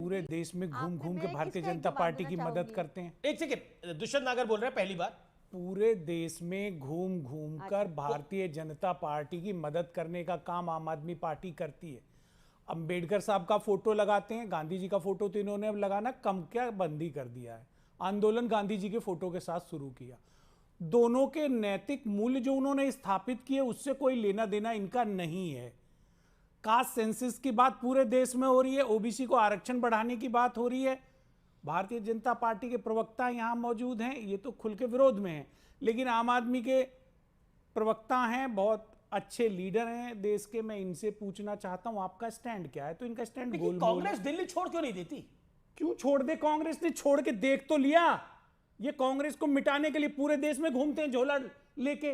पूरे देश में घूम घूम के भारतीय जनता पार्टी की मदद करते हैं। एक सेकंड, दुष्यंत नागर बोल रहे हैं पहली बार। पूरे देश में घूम घूम कर भारतीय जनता पार्टी की मदद करने का काम आम आदमी पार्टी करती है। अंबेडकर साहब का फोटो लगाते हैं, गांधी जी का फोटो तो इन्होंने अब लगाना कम क्या बंदी कर दिया है। आंदोलन गांधी जी के फोटो के साथ शुरू किया। दोनों के नैतिक मूल्य जो उन्होंने स्थापित किए उससे कोई लेना देना इनका नहीं है। कास्ट सेंसस की बात पूरे देश में हो रही है, ओबीसी को आरक्षण बढ़ाने की बात हो रही है। भारतीय जनता पार्टी के प्रवक्ता यहां मौजूद हैं, ये तो खुल के विरोध में हैं, लेकिन आम आदमी के प्रवक्ता हैं, बहुत अच्छे लीडर हैं देश के। मैं इनसे पूछना चाहता हूं आपका स्टैंड क्या है। तो इनका स्टैंड गोल कांग्रेस दिल्ली छोड़ क्यों नहीं देती? क्यों छोड़ दे? कांग्रेस ने छोड़ के देख तो लिया। ये कांग्रेस को मिटाने के लिए पूरे देश में घूमते हैं झोला लेके।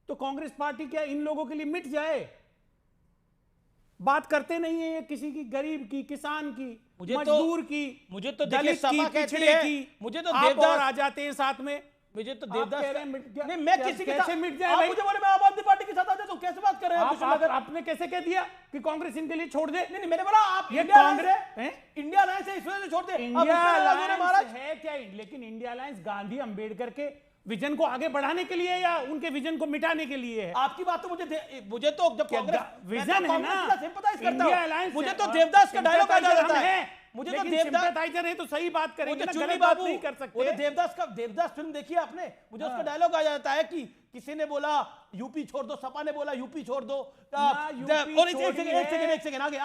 तो कांग्रेस पार्टी क्या इन लोगों के लिए मिट जाए? बात करते नहीं है ये किसी की, गरीब की, किसान की, मजदूर की, मुझे तो दलित की, पिछड़े की। मुझे तो देवदास आ जाते हैं साथ में। मुझे तो देवदास नहीं, मैं किसी के कैसे मिट जाए भाई? मुझे बोले मैं आम आदमी पार्टी के साथ आ जाता हूं, कैसे बात कर रहे हैं? आपने कैसे कह दिया कि कांग्रेस इनके लिए छोड़ दे? नहीं, मैंने बोला आप ये कांग्रेस इंडिया अलायंस है, इस वजह से छोड़ दे। इंडिया अलायंस है क्या? लेकिन इंडिया अलायंस गांधी अंबेडकर के विजन को आगे बढ़ाने के लिए या उनके विजन को मिटाने के लिए है? आपकी बात तो मुझे तो जब कांग्रेस विजन है ना, इंडिया अलायंस, मुझे तो देवदास का डायलॉग आ जाता है। मुझे तो सिंपैथाइजर है तो सही बात करेंगे ना, गलत बात नहीं कर सकते। वो तो देवदास फिल्म देखी है आपने? मुझे उसका डायलॉग आ जाता है कि किसी ने बोला यूपी छोड़ दो, सपा ने बोला यूपी छोड़ दो, एक सेकंड आगे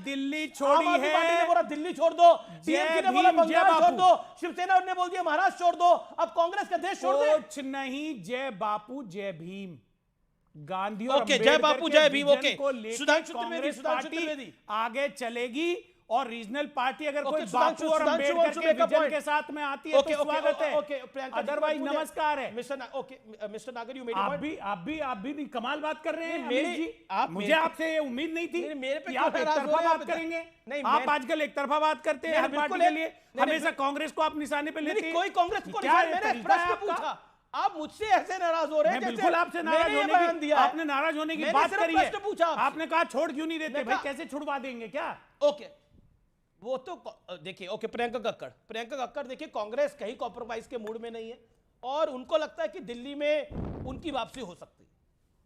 दिल्ली छोड़ी है, पार्टी ने बोला दिल्ली छोड़ दो, टीएमसी ने बोला बंगाल छोड़ दो, शिवसेना ने बोल दिया महाराष्ट्र छोड़ दो, अब कांग्रेस का देश छोड़ दे। कुछ नहीं, जय बापू जय भीम, गांधी और जय बापू जय भीम। सुधांशु त्रिवेदी आगे चलेगी। और रीजनल पार्टी अगर कोई बापू और अंबेडकर के विजन के साथ में आती है तो स्वागत है, अदरवाइज नमस्कार है। मिस्टर नागर, यू मेड आप भी कमाल बात कर रहे हैं। मुझे आपसे ये उम्मीद नहीं थी कि आप एक तरफा बात करेंगे। आप आजकल एक तरफा बात करते हैं हर पार्टी के लिए, हमेशा कांग्रेस को आप निशाने पे लेते हैं। कोई कांग्रेस को मैंने प्रश्न पूछा, आप मुझसे ऐसे नाराज हो रहे हैं? बिल्कुल आपसे नाराज होने की, आपने नाराज होने की बात करी है। पूछा आपने कहा छोड़ क्यों नहीं देते भाई, कैसे छुड़वा देंगे क्या? ओके, वो तो देखिए, ओके, प्रियंका कक्कड़ देखिए, कांग्रेस कहीं कॉम्प्रोमाइज के मूड में नहीं है और उनको लगता है कि दिल्ली में उनकी वापसी हो सकती है।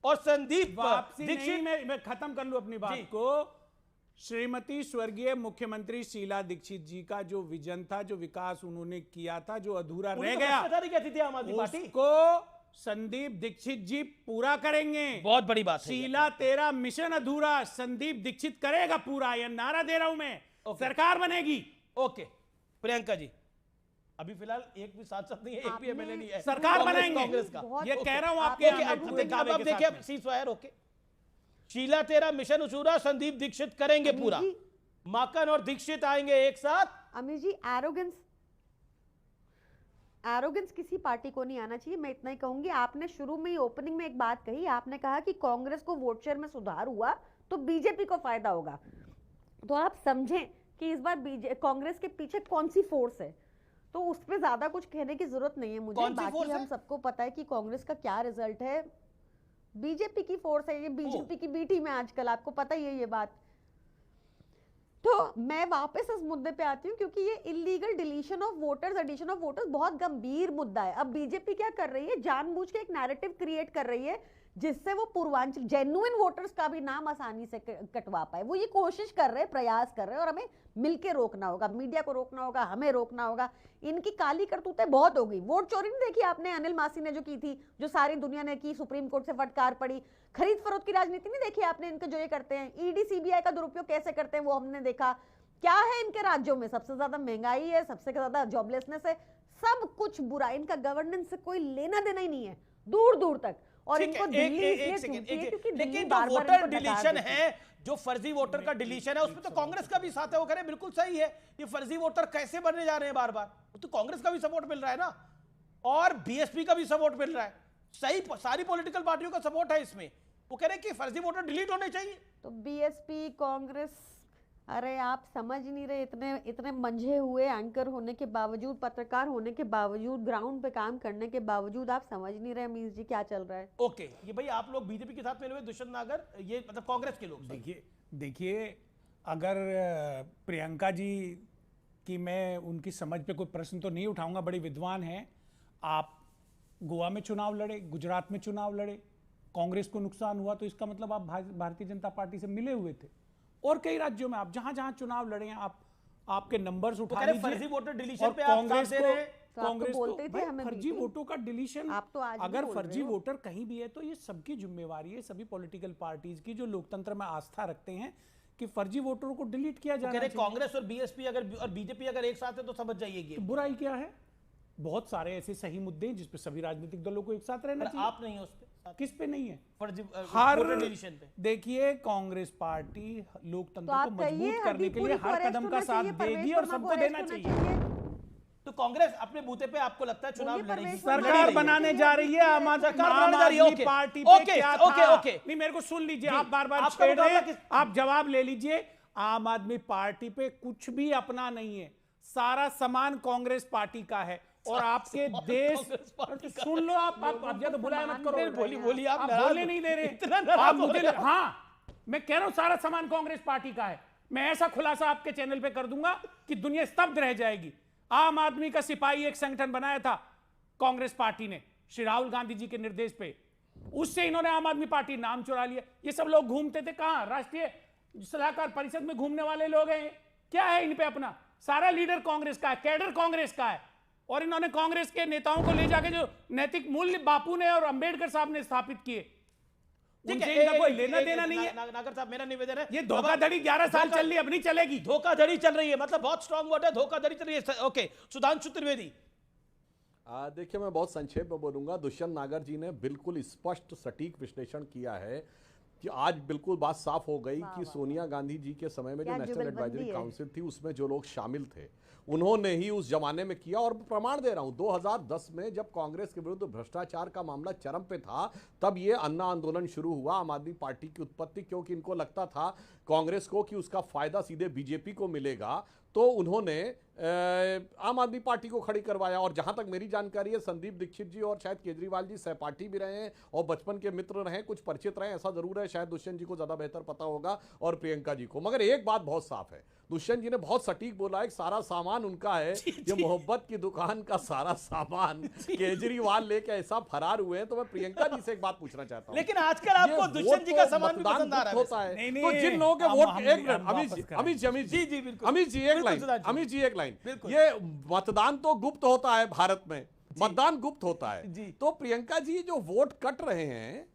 और संदीप दीक्षित, मैं खत्म कर लूं अपनी बात को। श्रीमती स्वर्गीय मुख्यमंत्री शीला दीक्षित जी का जो विजन था, जो विकास उन्होंने किया था, जो अधूरा रह गया, उसको संदीप दीक्षित जी पूरा करेंगे। बहुत बड़ी बात है। शीला तेरा मिशन अधूरा संदीप दीक्षित करेगा पूरा, यह नारा दे रहा हूं मैं। सरकार बनेगी। ओके, प्रियंका जी, अभी फिलहाल एक भी सांसद नहीं है, एक भी एमएलए नहीं है, सरकार बनाएंगे कांग्रेस का। ये कह रहा हूं आपके। अब देखिए सीज़फायर, ओके, शीला तेरा मिशन अधूरा संदीप दीक्षित करेंगे पूरा। माकन और दीक्षित आएंगे एक साथ। अमित जी, एरोगेंस किसी पार्टी को नहीं आना चाहिए, मैं इतना ही कहूंगी। आपने शुरू में ही ओपनिंग में एक बात कही, आपने कहा कि कांग्रेस को वोट शेयर में सुधार हुआ तो बीजेपी को फायदा होगा। तो आप समझें कि इस बार कांग्रेस के पीछे कौन सी फोर्स है, तो उस पर ज्यादा कुछ कहने की जरूरत नहीं है मुझे। बाकी हम सबको पता है कि कांग्रेस का क्या रिजल्ट है। बीजेपी की फोर्स है, ये बीजेपी की बी टीम है आजकल, आपको पता ही है ये बात। तो मैं वापस इस मुद्दे पे आती हूँ क्योंकि ये illegal deletion of voters, addition of voters बहुत गंभीर मुद्दा है। अब बीजेपी क्या कर रही है, जानबूझ के एक नैरेटिव क्रिएट कर रही है जिससे वो पूर्वांचल जेन्युइन वोटर्स का भी नाम आसानी से कटवा पाए। वो ये कोशिश कर रहे हैं, प्रयास कर रहे हैं, और हमें मिलके रोकना होगा, मीडिया को रोकना होगा, हमें रोकना होगा। इनकी काली करतूतें बहुत हो गई। वोट चोरी नहीं देखी आपने अनिल मासी ने जो की थी, जो सारी दुनिया ने की, सुप्रीम कोर्ट से फटकार पड़ी। खरीद फरोख्त की राजनीति नहीं देखी आपने इनके, जो ये करते हैं। ईडी सीबीआई का दुरुपयोग कैसे करते हैं वो हमने देखा। क्या है इनके राज्यों में, सबसे ज्यादा महंगाई है, सबसे ज्यादा जॉबलेसनेस है, सब कुछ बुरा। इनका गवर्नेंस से कोई लेना देना ही नहीं है दूर दूर तक। और इनको दिल्ली इसलिए चुनती है क्योंकि दिल्ली बार-बार वोटर डिलीशन है, जो फर्जी वोटर का डिलीशन है, उसमें तो कांग्रेस का भी साथ है। वो कह रहे बिल्कुल सही है, ये फर्जी वोटर कैसे बनने जा रहे हैं बार बार, तो कांग्रेस का भी सपोर्ट मिल रहा है ना, और बीएसपी का भी सपोर्ट मिल रहा है। सही, सारी पॉलिटिकल पार्टियों का सपोर्ट है इसमें। वो कह रहे हैं कि फर्जी वोटर डिलीट होने चाहिए। तो बीएसपी, कांग्रेस, अरे आप समझ नहीं रहे। इतने मंझे हुए एंकर होने के बावजूद, पत्रकार होने के बावजूद, ग्राउंड पे काम करने के बावजूद आप समझ नहीं रहे अमीर जी क्या चल रहा है। ओके, ये भाई आप लोग बीजेपी के साथ मिले हुए, दुष्यंत नागर, ये मतलब कांग्रेस के लोग। देखिए अगर प्रियंका जी कि मैं उनकी समझ पे कोई प्रश्न तो नहीं उठाऊंगा, बड़े विद्वान हैं। आप गोवा में चुनाव लड़े, गुजरात में चुनाव लड़े, कांग्रेस को नुकसान हुआ, तो इसका मतलब आप भारतीय जनता पार्टी से मिले हुए थे। और कई राज्यों में आप जहां जहां चुनाव लड़े हैं, आपके नंबर्स उठा लीजिए। फर्जी वोटर डिलीशन और पे आप कांग्रेस साथ दे रहे हैं। तो आप तो कांग्रेस बोलते थे भाई, हमें फर्जी बीपी। वोटों का डिलीशन, आप तो आज भी अगर बोल फर्जी रहे हो। वोटर कहीं भी है तो ये सबकी जिम्मेवारी है, सभी पॉलिटिकल पार्टीज की जो लोकतंत्र में आस्था रखते हैं कि फर्जी वोटरों को डिलीट किया जाना चाहिए। कांग्रेस और बीएसपी अगर और बीजेपी अगर एक साथ है तो समझ जाइए तो बुराई क्या है? बहुत सारे ऐसे सही मुद्दे हैं जिसपे सभी राजनीतिक दलों को एक साथ रहना चाहिए। आप नहीं है उस पे, किस पे नहीं है? फर्जी हर वोटर डिलीशन पे। देखिए, कांग्रेस पार्टी तो लोकतंत्र आप को कहिए मजबूत करने अभी के लिए पुरी हर को कदम अरेस्ट का होना साथ चाहिए, देगी परवेश और वर्मा को सबको देना अरेस्ट होना चाहिए। तो कांग्रेस अपने बूते पे आपको लगता है चुनाव बोलिए लड़ेगी? परवेश सरकार बनाने जा रही है, आम सरकार बनाने जा रही है, आदमी ओके। पार्टी पे ओके, क्या ओके, था? ओके। नहीं, मेरे को सुन लीजिए, जी, आप बार बार आपका छेड़ रहे मुकाबला हैं, आप जवाब ले लीजिए। आम आदमी पार्टी पे कुछ भी अपना नहीं है, सारा सामान कांग्रेस पार्टी का है। और आपके देश, सुन लो, आप ज्यादा बुलाया मत करो। बोलिए आप बोलने नहीं दे इतना रहे नाराज आप हो मुझे। रहे हो। हाँ, मैं कह रहा हूं सारा सामान कांग्रेस पार्टी का है। मैं ऐसा खुलासा आपके चैनल पे कर दूंगा कि दुनिया स्तब्ध रह जाएगी। आम आदमी का सिपाही एक संगठन बनाया था कांग्रेस पार्टी ने, श्री राहुल गांधी जी के निर्देश पे, उससे इन्होंने आम आदमी पार्टी नाम चुरा लिया। ये सब लोग घूमते थे कहां? राष्ट्रीय सलाहकार परिषद में घूमने वाले लोग हैं। क्या है इन पे अपना? सारा लीडर कांग्रेस का है, कैडर कांग्रेस का है। और इन्होंने कांग्रेस के नेताओं को ले जाके जो नैतिक मूल्य बापू ने और अंबेडकर साहब ने स्थापित किए, उनसे इनका कोई लेना देना नहीं है। नागर साहब, मेरा निवेदन है, ये धोखाधड़ी 11 साल चल रही है, अब नहीं चलेगी। धोखाधड़ी चल रही है, मतलब बहुत स्ट्रांग वर्ड है, धोखाधड़ी चल रही है। ओके, सुधांशु त्रिवेदी। देखिए, मैं बहुत संक्षेप में बोलूंगा। दुष्यंत नागर जी ने बिल्कुल स्पष्ट सटीक विश्लेषण किया है कि आज बिल्कुल बात साफ हो गई कि सोनिया गांधी जी के समय में जो नेशनल एडवाइजरी काउंसिल थी उसमें जो लोग शामिल थे उन्होंने ही उस जमाने में किया। और प्रमाण दे रहा हूं, 2010 में जब कांग्रेस के विरुद्ध भ्रष्टाचार का मामला चरम पे था, तब ये अन्ना आंदोलन शुरू हुआ, आम आदमी पार्टी की उत्पत्ति, क्योंकि इनको लगता था कांग्रेस को कि उसका फायदा सीधे बीजेपी को मिलेगा। तो उन्होंने आम आदमी पार्टी को खड़ी करवाया। और जहां तक मेरी जानकारी है, संदीप दीक्षित जी और शायद केजरीवाल जी सहपाठी भी रहे हैं और बचपन के मित्र रहे, कुछ परिचित रहे, ऐसा जरूर है। शायद दुष्यंत जी को ज्यादा बेहतर पता होगा और प्रियंका जी को। मगर एक बात बहुत साफ है, दुष्यंत जी ने बहुत सटीक बोला है, सारा सामान उनका है। ये मोहब्बत की दुकान का सारा सामान केजरीवाल लेके ऐसा फरार हुए हैं। तो मैं प्रियंका जी से एक बात पूछना चाहता हूँ, लेकिन आजकल आपको दुष्यंत जी का सामान भी पसंद आ रहा है। होता है नहीं, तो जिन लोगों के वोट, एक मिनट, अमित जी, अमित जी एक लाइन, ये मतदान तो गुप्त होता है भारत में, मतदान गुप्त होता है। तो प्रियंका जी जो वोट कट रहे हैं,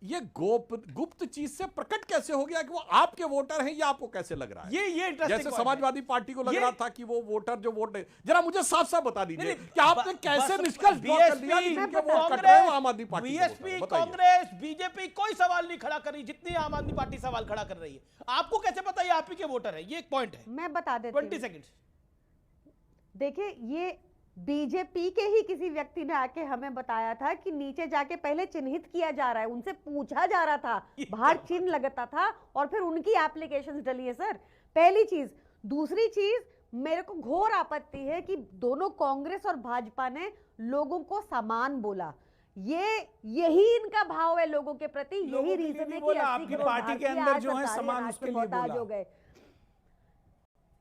ये गुप्त चीज से प्रकट कैसे हो गया कि वो आपके वोटर हैं? ये आपको कैसे लग रहा है? ये जैसे समाजवादी पार्टी को लग रहा था कि वो वोटर जो वोट नहीं, जरा मुझे साफ साफ बता दीजिए कि आपने कैसे निष्कर्ष ड्रॉ कर लिया कि इनके वोट कट रहे हैं आम आदमी पार्टी? बीएसपी, कांग्रेस, बीजेपी कोई सवाल नहीं खड़ा कर रही जितनी आम आदमी पार्टी सवाल खड़ा कर रही है। आपको कैसे पता ये आप ही के वोटर है? ये एक पॉइंट है। मैं बता देती 20 हूँ। सेकंड्स। देखिए, ये बीजेपी के ही किसी व्यक्ति ने आके हमें बताया था कि नीचे जाके पहले चिन्हित किया जा रहा है, उनसे पूछा जा रहा था, बाहर चिन्ह लगता था और फिर उनकी एप्लीकेशंस डली है। सर, पहली चीज। दूसरी चीज, मेरे को घोर आपत्ति है कि दोनों कांग्रेस और भाजपा ने लोगों को समान बोला। यही इनका भाव है लोगों के प्रति, यही रीजन है कि आपकी पार्टी के अंदर जो है समान, उसके लिए मोहताज हो गए।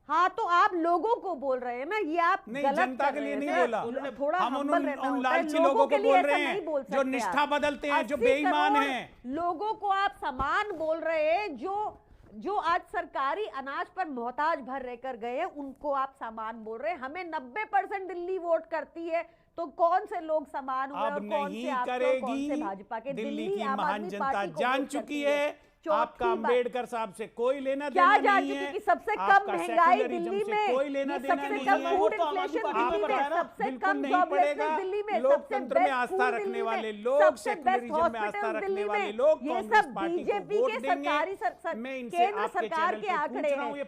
हाँ, तो आप लोगों को बोल रहे हैं ना, ये आप गलत जनता के लिए नहीं बोला। थोड़ा हम humble रहना उन होता है। लालची लोगों को के लिए बोल ऐसा रहे नहीं हैं बोल जो सकते निष्ठा आप। बदलते हैं, जो 80 बेईमान करोड़ हैं। लोगों को आप समान बोल रहे हैं, जो आज सरकारी अनाज पर मोहताज भर रहकर गए हैं, उनको आप समान बोल रहे हैं। हमें 90% दिल्ली वोट करती है, तो कौन से लोग समान हुए अब और कौन नहीं से आपके और कौन करेगी। से भाजपा के? दिल्ली की आम महान आदमी जनता पार्टी को जान वोट चुकी करती है। आपका चौथी बात, अंबेडकर साहब से कोई लेना क्या देना जान नहीं चुकी है। कि सबसे कम आपका महंगाई सेक्युलरिज्म दिल्ली से में, कोई लेना ये देना सबसे नहीं कम है। फूड तो आम आदमी इन्फ्लेशन पार्टी दिल्ली को में, बताया ना, सबसे बिल्कुल कम नहीं जॉबलेसनेस पड़ेगा। दिल्ली में, सबसे लोकतंत्र में बेस्ट आस्था स्कूल रखने दिल्ली वाले में, लोग, सबसे बेस्ट सेक्युलरिज्म में आस्था हॉस्पिटल रखने दिल्ली वाले में। लोग ये कांग्रेस सब पार्टी को बीजेपी वोट के देंगे। सरकारी मैं इनसे केंद्र आपके सरकार चैनल के पे आंकड़े पूछ रहा हूं, हैं। ये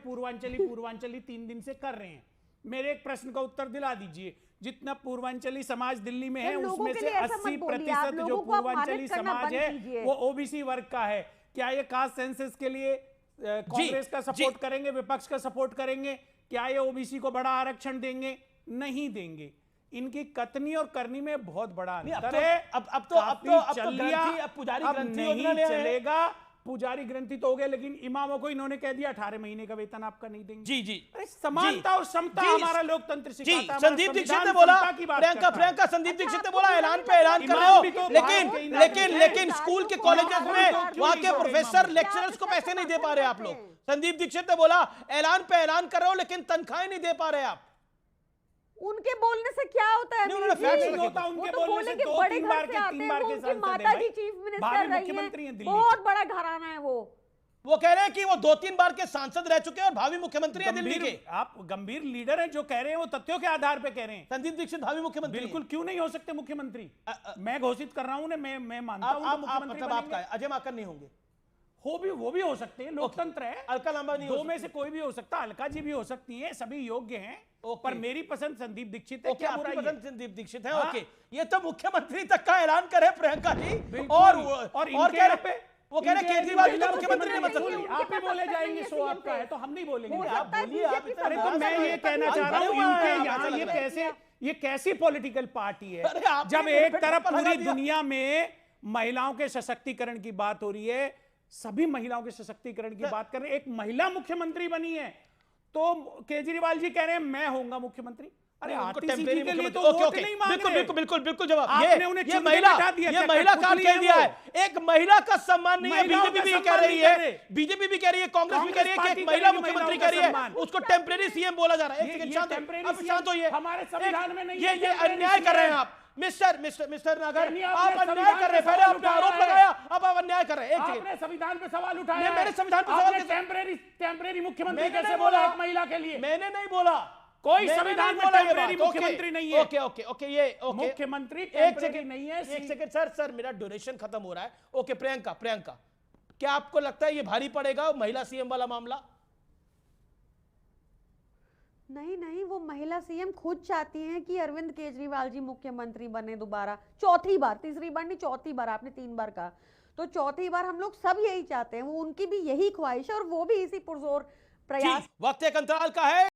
पूर्वांचली 3 दिन से कर रहे हैं। मेरे एक प्रश्न का उत्तर दिला दीजिए। जितना पूर्वांचली समाज दिल्ली में है, लोगों उसमें के से लिए ऐसा मत बोलिए। आप 80% जो लोगों को अपमानित पूर्वांचली करना समाज बंद है कीजिए। वो ओबीसी वर्ग का है। क्या ये कास्ट सेंसस के लिए कांग्रेस का सपोर्ट करेंगे, विपक्ष का सपोर्ट करेंगे? क्या ये ओबीसी को बड़ा आरक्षण देंगे? नहीं देंगे। इनकी कथनी और करनी में बहुत बड़ा अंतर है। अब तो पुजारी ग्रंथी अब नहीं चलेगा। पुजारी ग्रंथी तो हो गए, लेकिन इमामों को इन्होंने कह दिया 18 महीने का वेतन आपका नहीं देंगे। जी जी अरे समानता और समता हमारा लोकतंत्र जी। सिखाता है। संदीप दीक्षित ने बोला, प्रियंका संदीप दीक्षित ने बोला ऐलान पे ऐलान कर रहे हो, लेकिन स्कूल के कॉलेजेस में वहां के प्रोफेसर लेक्चरर्स को पैसे नहीं दे पा रहे आप लोग। संदीप दीक्षित ने बोला ऐलान पे ऐलान कर रहे हो, लेकिन तनख्वाहें नहीं दे पा रहे आप। उनके बोलने से क्या होता है? नहीं, उन्होंने फैक्ट नहीं होता उनके वो तो बोलने से कि 2-3 बड़े बार घर के से आते 3 हैं, बार वो के उनकी सांसद माता हैं जी भाई। चीफ मिनिस्टर भावी रही मुख्यमंत्री हैं हैं, दिल्ली बहुत बड़ा घराना है वो कह रहे हैं कि वो 2-3 बार के सांसद रह चुके हैं और भावी मुख्यमंत्री हैं दिल्ली के। आप गंभीर लीडर हैं, जो कह रहे हैं वो तथ्यों के आधार पे कह रहे हैं। संदीप दीक्षित भावी मुख्यमंत्री बिल्कुल, क्यों नहीं हो सकते मुख्यमंत्री? मैं घोषित कर रहा हूं, मैं मानता हूं आप मुख्यमंत्री मतलब आपका है, अजय माकन नहीं होंगे? वो भी हो सकते हैं, लोकतंत्र है। अलका लांबा नहीं हो दो में से कोई भी हो सकता, अलका जी भी हो सकती है, सभी योग्य हैं। पर मेरी पसंद संदीप दीक्षित है। ओके, क्या आपकी बुराई है? पसंद संदीप दीक्षित है। हाँ। ओके, ये तो मुख्यमंत्री तक का ऐलान करे प्रियंका जी। बिल्कुल। और इनके कह रहे पे वो कह रहे इनके केजरीवाल जी तो महिला मुख्यमंत्री नहीं बन मुख्यमंत्री सकती। आप ही बोले जाएंगे, शो आपका है तो हम नहीं बोलेंगे। आप बोलिए, आप इतना अरे तो मैं ये कहना चाह रहा हूँ, इनके यहाँ ये कैसी पॉलिटिकल पार्टी है, अरे आपने जब मेरे एक पे तरफ टप्पा लगा पूरी दिया। दुनिया में महिलाओं के सशक्तिकरण की बात हो रही है, सभी महिलाओं के सशक्तिकरण की बात कर रहे हैं, एक महिला मुख्यमंत्री बनी है, तो केजरीवाल जी कह रहे हैं मैं होऊंगा मुख्यमंत्री। अरे आती सीटी के लिए तो वोट नहीं मांग रहे। बिल्कुल जवाब। आपने उन्हें ये चुन के महिला बैठा दिया, ये क्या महिला कठपुतली कार्ड कह है दिया वो? है। एक महिला का सम्मान नहीं है। महिलाओं बीजेपी का भी कह सम्मान रही नहीं कर है, रहे। बीजेपी भी कह रही है, कांग्रेस भी कह रही है कि पार्टी एक महिला करेगी मुख्यमंत्री महिलाओं कह का रही है, सम्मान। उसको टेम्परेरी सीएम बोला जा रहा है। एक ये सेकंड शांत temporary हो, अब CM शांत होइए। हमारे संविधान में नहीं है ये temporary अन्याय कर रहे हैं CM। आप मिस्टर नागर, नहीं, आप आपने अन्याय कर रहे हैं। संविधान पहले पे आपने सवाल आरोप उठाया लगाया, अब आप अन्याय कर रहे हैं। एक सेकंड, आपने संविधान पे सवाल उठाया मैं मेरे है। संविधान पे सवाल आपने कैसे- टेम्परेरी मुख्यमंत्री मैंने कैसे नहीं बोला बोला। एक महिला के लिए? मैंने नहीं बोला, कोई मैंने संविधान नहीं में बोला ये टेम्परेरी बात। मुख्यमंत्री नहीं है। ओके, ये ओके। मुख्यमंत्री एक टेम्परेरी सेकंड नहीं है। एक सेकंड सर मेरा ड्यूरेशन खत्म हो रहा है। ओके, प्रियंका, क्या आपको लगता है ये भारी पड़ेगा महिला सीएम वाला मामला? नहीं, वो महिला सीएम खुद चाहती हैं कि अरविंद केजरीवाल जी मुख्यमंत्री बने दोबारा, चौथी बार, तीसरी बार नहीं, चौथी बार। आपने 3 बार कहा, तो चौथी बार हम लोग सब यही चाहते हैं, वो उनकी भी यही ख्वाहिश है और वो भी इसी पुरजोर प्रयास। वक्त एक अंतराल का है।